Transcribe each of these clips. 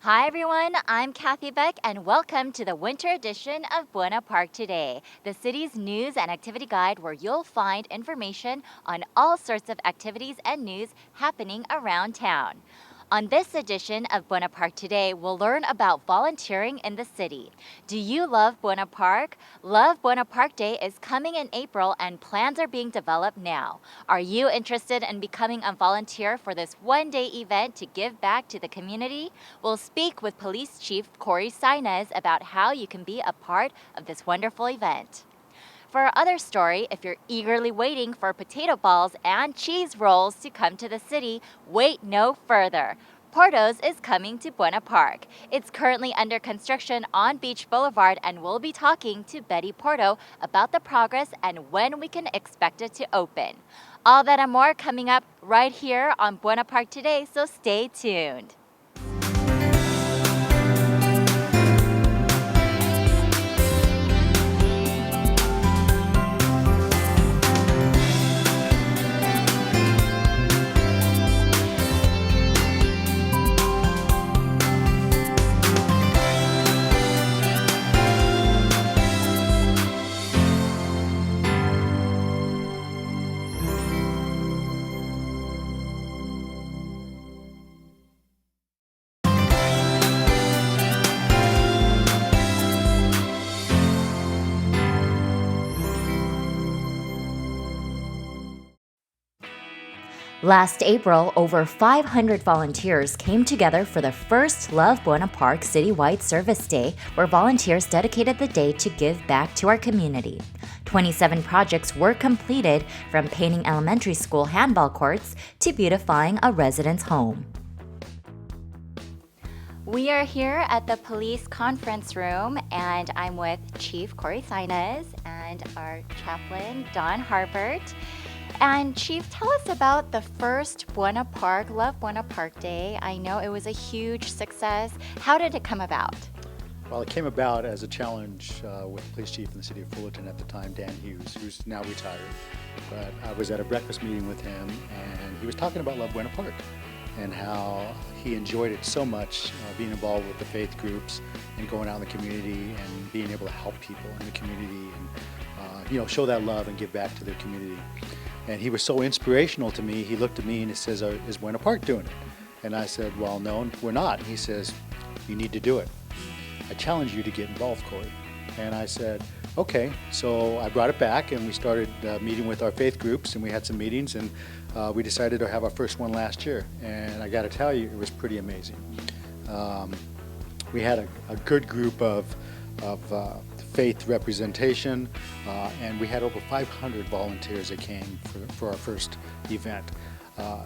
Hi everyone, I'm Kathy Beck and welcome to the winter edition of Buena Park Today, the city's news and activity guide where you'll find information on all sorts of activities and news happening around town. On this edition of Buena Park Today, we'll learn about volunteering in the city. Do you love Buena Park? Love Buena Park Day is coming in April and plans are being developed now. Are you interested in becoming a volunteer for this one-day event to give back to the community? We'll speak with Police Chief Corey Sainez about how you can be a part of this wonderful event. For our other story, if you're eagerly waiting for potato balls and cheese rolls to come to the city, wait no further. Porto's is coming to Buena Park. It's currently under construction on Beach Blvd, and we'll be talking to Betty Porto about the progress and when we can expect it to open. All that and more coming up right here on Buena Park Today, so stay tuned. Last April, over 500 volunteers came together for the first Love Buena Park citywide service day, where volunteers dedicated the day to give back to our community. 27 projects were completed, from painting elementary school handball courts to beautifying a resident's home. We are here at the police conference room, and I'm with Chief Corey Sainez and our chaplain, Don Harbert. And Chief, tell us about the first Buena Park, Love Buena Park Day. I know it was a huge success. How did it come about? Well, it came about as a challenge with the police chief in the city of Fullerton at the time, Dan Hughes, who's now retired. But I was at a breakfast meeting with him, and he was talking about Love Buena Park and how he enjoyed it so much, being involved with the faith groups and going out in the community and being able to help people in the community and show that love and give back to their community. And he was so inspirational to me. He looked at me and he says, is Buena Park doing it? And I said, well, no, we're not. And he says, you need to do it. I challenge you to get involved, Corey. And I said, okay. So I brought it back and we started meeting with our faith groups, and we had some meetings, and we decided to have our first one last year. And I got to tell you, it was pretty amazing. We had a good group of faith representation, and we had over 500 volunteers that came for our first event.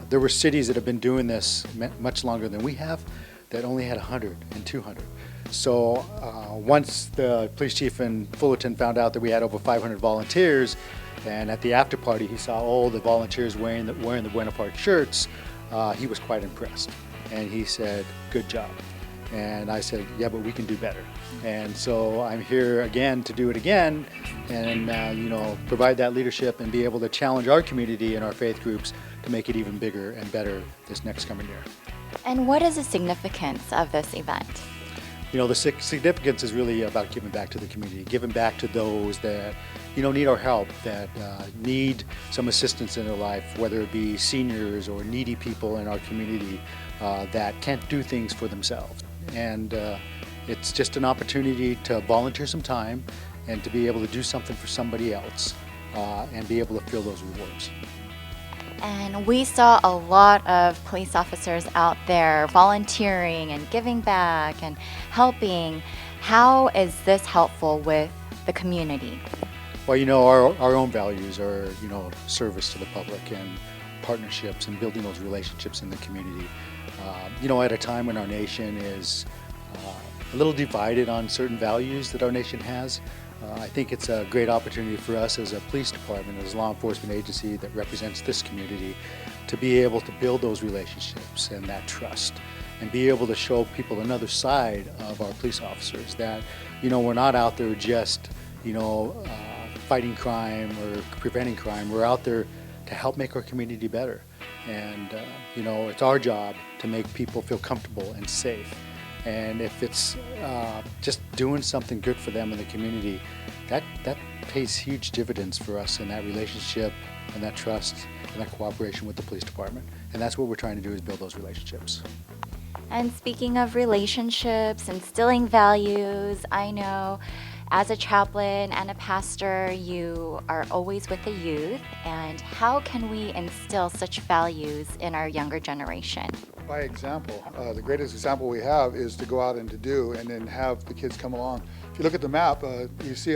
There were cities that have been doing this much longer than we have that only had 100 and 200. So once the police chief in Fullerton found out that we had over 500 volunteers, and at the after party he saw all the volunteers wearing the Buena Park shirts, he was quite impressed. And he said, good job. And I said, yeah, but we can do better. And so I'm here again to do it again and, provide that leadership and be able to challenge our community and our faith groups to make it even bigger and better this next coming year. And what is the significance of this event? The significance is really about giving back to the community, giving back to those that, need our help, that need some assistance in their life, whether it be seniors or needy people in our community that can't do things for themselves. And it's just an opportunity to volunteer some time and to be able to do something for somebody else and be able to feel those rewards. And we saw a lot of police officers out there volunteering and giving back and helping. How is this helpful with the community? Well, our own values are, service to the public and partnerships and building those relationships in the community. At a time when our nation is a little divided on certain values that our nation has, I think it's a great opportunity for us as a police department, as a law enforcement agency that represents this community, to be able to build those relationships and that trust and be able to show people another side of our police officers, that, we're not out there just, fighting crime or preventing crime. We're out there to help make our community better. And, it's our job to make people feel comfortable and safe. And if it's just doing something good for them in the community, that pays huge dividends for us in that relationship and that trust and that cooperation with the police department. And that's what we're trying to do, is build those relationships. And speaking of relationships, instilling values, I know as a chaplain and a pastor, you are always with the youth. And how can we instill such values in our younger generation? By example. The greatest example we have is to go out and to do, and then have the kids come along. If you look at the map, you see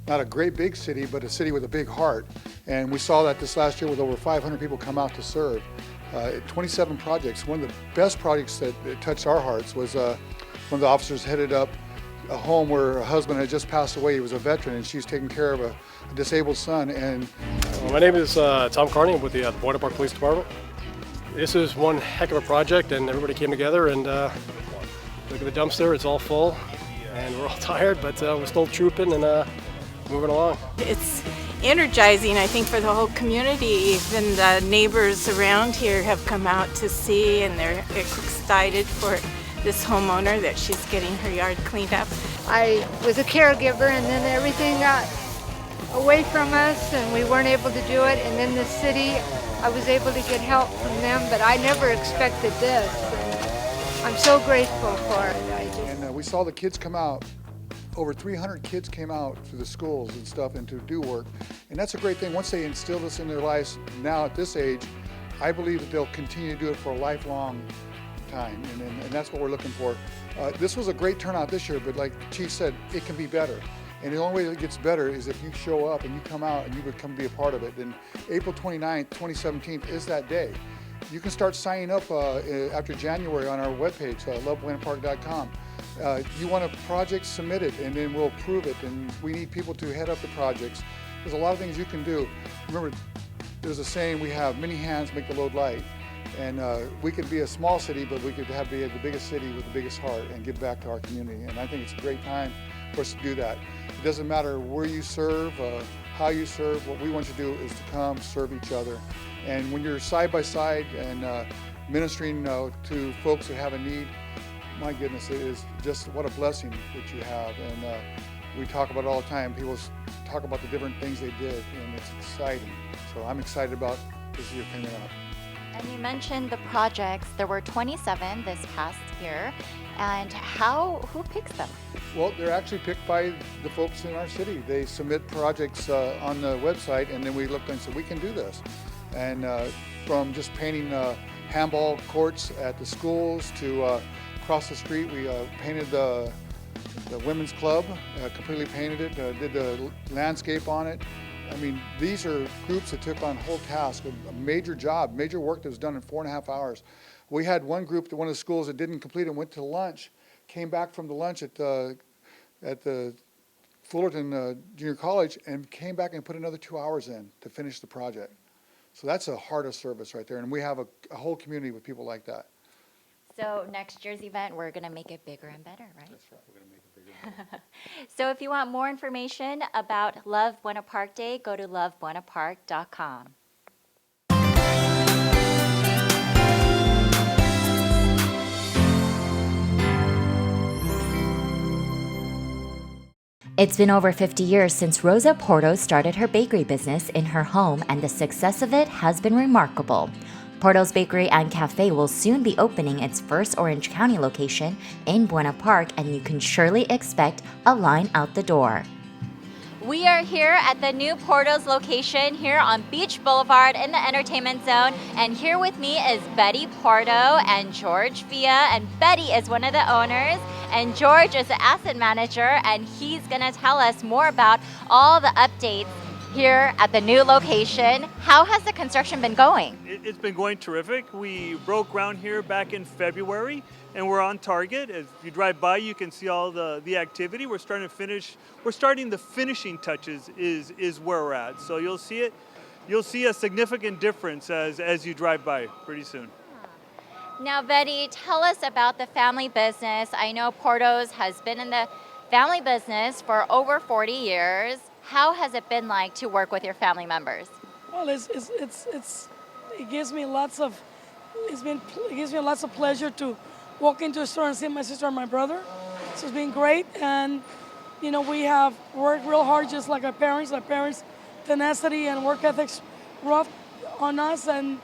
not a great big city, but a city with a big heart. And we saw that this last year with over 500 people come out to serve. 27 projects. One of the best projects that touched our hearts was one of the officers headed up a home where her husband had just passed away. He was a veteran, and she's taking care of a disabled son. And my name is Tom Carney. I'm with the Buena Park Police Department. This is one heck of a project, and everybody came together, and look at the dumpster, it's all full, and we're all tired, but we're still trooping and moving along. It's energizing, I think, for the whole community. Even the neighbors around here have come out to see, and they're excited for this homeowner that she's getting her yard cleaned up. I was a caregiver, and then everything got away from us and we weren't able to do it. And then the city, I was able to get help from them, but I never expected this. And I'm so grateful for it. And we saw the kids come out. Over 300 kids came out to the schools and stuff and to do work. And that's a great thing. Once they instill this in their lives now at this age, I believe that they'll continue to do it for a lifelong time. And that's what we're looking for. This was a great turnout this year, but like the Chief said, it can be better. And the only way it gets better is if you show up and you come out and you become be a part of it. And April 29th, 2017 is that day. You can start signing up after January on our webpage, lovebuenapark.com. You want a project, submit it, and then we'll approve it. And we need people to head up the projects. There's a lot of things you can do. Remember, there's a saying we have, many hands make the load light. And we could be a small city, but we could be the biggest city with the biggest heart and give back to our community. And I think it's a great time for us to do that. It doesn't matter where you serve, how you serve. What we want you to do is to come serve each other. And when you're side by side and ministering to folks that have a need, my goodness, it is just what a blessing that you have. And we talk about it all the time. People talk about the different things they did, and it's exciting. So I'm excited about this year coming up. And you mentioned the projects. There were 27 this past year. And who picks them? Well, they're actually picked by the folks in our city. They submit projects on the website, and then we looked and said, we can do this. And from just painting handball courts at the schools to across the street, we painted the women's club, completely painted it, did the landscape on it. I mean, these are groups that took on whole task, a major job, major work that was done in 4.5 hours. We had one group at one of the schools that didn't complete it, went to lunch, came back from the lunch at the Fullerton Junior College, and came back and put another 2 hours in to finish the project. So that's a heart of service right there, and we have a whole community with people like that. So next year's event, we're going to make it bigger and better, right? That's right, we're going to make it bigger and better. So if you want more information about Love Buena Park Day, go to lovebuenapark.com. It's been over 50 years since Rosa Porto started her bakery business in her home, and the success of it has been remarkable. Porto's Bakery and Cafe will soon be opening its first Orange County location in Buena Park, and you can surely expect a line out the door. We are here at the new Porto's location here on Beach Boulevard in the entertainment zone, and here with me is Betty Porto and George Villa, and Betty is one of the owners and George is the asset manager, and he's going to tell us more about all the updates here at the new location. How has the construction been going? It's been going terrific. We broke ground here back in February, and we're on target. If you drive by, you can see all the activity. We're starting the finishing touches is where we're at. So you'll see it. You'll see a significant difference as you drive by pretty soon. Now, Betty, tell us about the family business. I know Porto's has been in the family business for over 40 years. How has it been like to work with your family members? Well, it gives me lots of pleasure to walk into a store and see my sister and my brother. So it's been great. And, we have worked real hard just like our parents. Our parents' tenacity and work ethics rough on us. And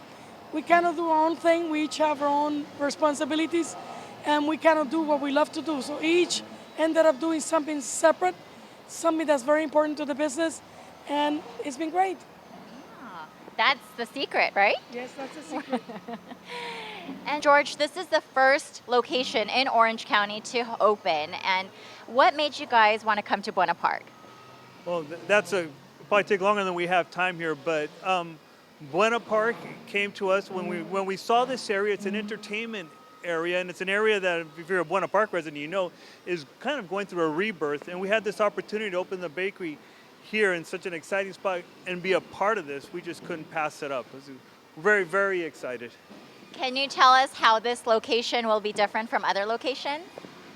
we kind of do our own thing. We each have our own responsibilities. And we kind of do what we love to do. So each ended up doing something separate, something that's very important to the business. And it's been great. That's the secret, right? Yes, that's a secret. And George, this is the first location in Orange County to open. And what made you guys want to come to Buena Park? Well, probably take longer than we have time here, but Buena Park came to us when we saw this area. It's an entertainment area, and it's an area that, if you're a Buena Park resident, is kind of going through a rebirth. And we had this opportunity to open the bakery here in such an exciting spot and be a part of this. We just couldn't pass it up. Very, very excited. Can you tell us how this location will be different from other locations?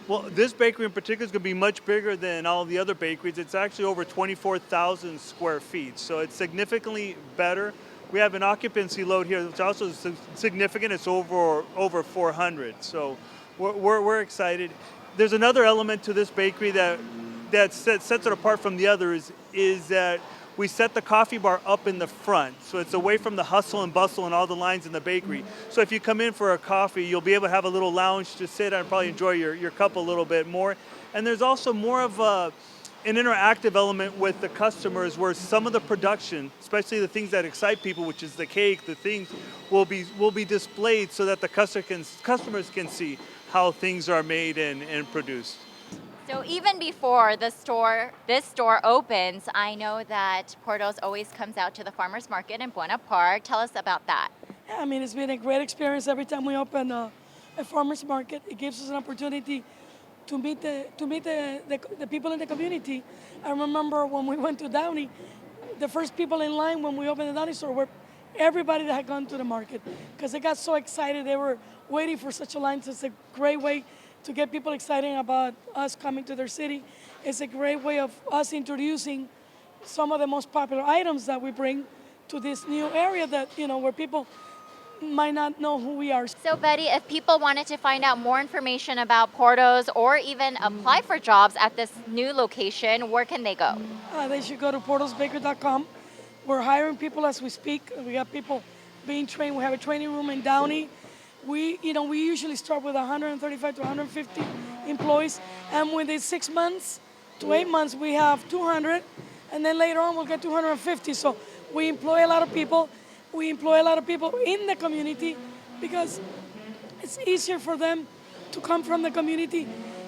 Well, this bakery in particular is going to be much bigger than all the other bakeries. It's actually over 24,000 square feet, so it's significantly better. We have an occupancy load here that's also significant. It's over 400, so we're excited. There's another element to this bakery that sets it apart from the others is that we set the coffee bar up in the front, so it's away from the hustle and bustle and all the lines in the bakery. So if you come in for a coffee, you'll be able to have a little lounge to sit and probably enjoy your cup a little bit more. And there's also more of an interactive element with the customers, where some of the production, especially the things that excite people, which is the cake, the things, will be displayed so that the customers can see how things are made and produced. So even before this store opens, I know that Porto's always comes out to the farmers market in Buena Park. Tell us about that. Yeah, I mean, it's been a great experience every time we open a farmers market. It gives us an opportunity to meet the people in the community. I remember when we went to Downey, the first people in line when we opened the Downey store were everybody that had gone to the market, because they got so excited. They were waiting for such a line. So it's a great way to get people excited about us coming to their city. It's a great way of us introducing some of the most popular items that we bring to this new area that, where people might not know who we are. So Betty, if people wanted to find out more information about Porto's or even apply for jobs at this new location, where can they go? They should go to portosbakery.com. We're hiring people as we speak. We got people being trained. We have a training room in Downey. We usually start with 135 to 150 employees, and within 6 months to 8 months, we have 200, and then later on we'll get 250. So we employ a lot of people. We employ a lot of people in the community because it's easier for them to come from the community.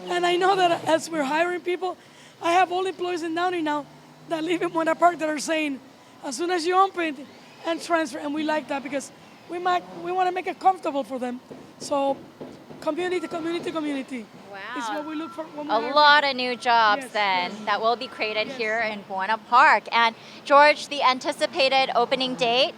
And I know that as we're hiring people, I have all employees in Downey now that live in Buena Park that are saying, as soon as you open and transfer, and we like that because we want to make it comfortable for them. So community. Wow. Is what we look for. A lot of new jobs that will be created here in Buena Park. And George, the anticipated opening date?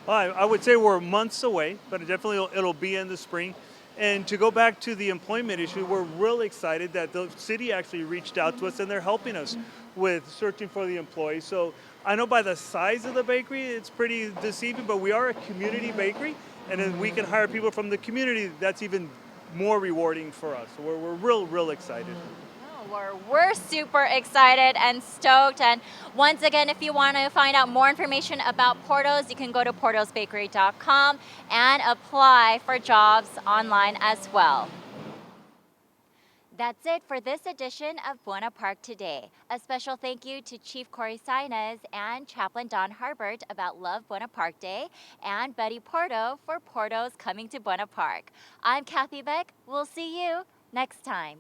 Well, I would say we're months away, but definitely it'll be in the spring. And to go back to the employment issue, we're really excited that the city actually reached out to us and they're helping us with searching for the employees. So I know by the size of the bakery, it's pretty deceiving, but we are a community bakery, and then we can hire people from the community. That's even more rewarding for us. So we're real excited. We're super excited and stoked. And once again, if you want to find out more information about Porto's, you can go to portosbakery.com and apply for jobs online as well. That's it for this edition of Buena Park Today. A special thank you to Chief Corey Sinez and Chaplain Don Harbert about Love Buena Park Day, and Betty Porto for Porto's coming to Buena Park. I'm Kathy Beck. We'll see you next time.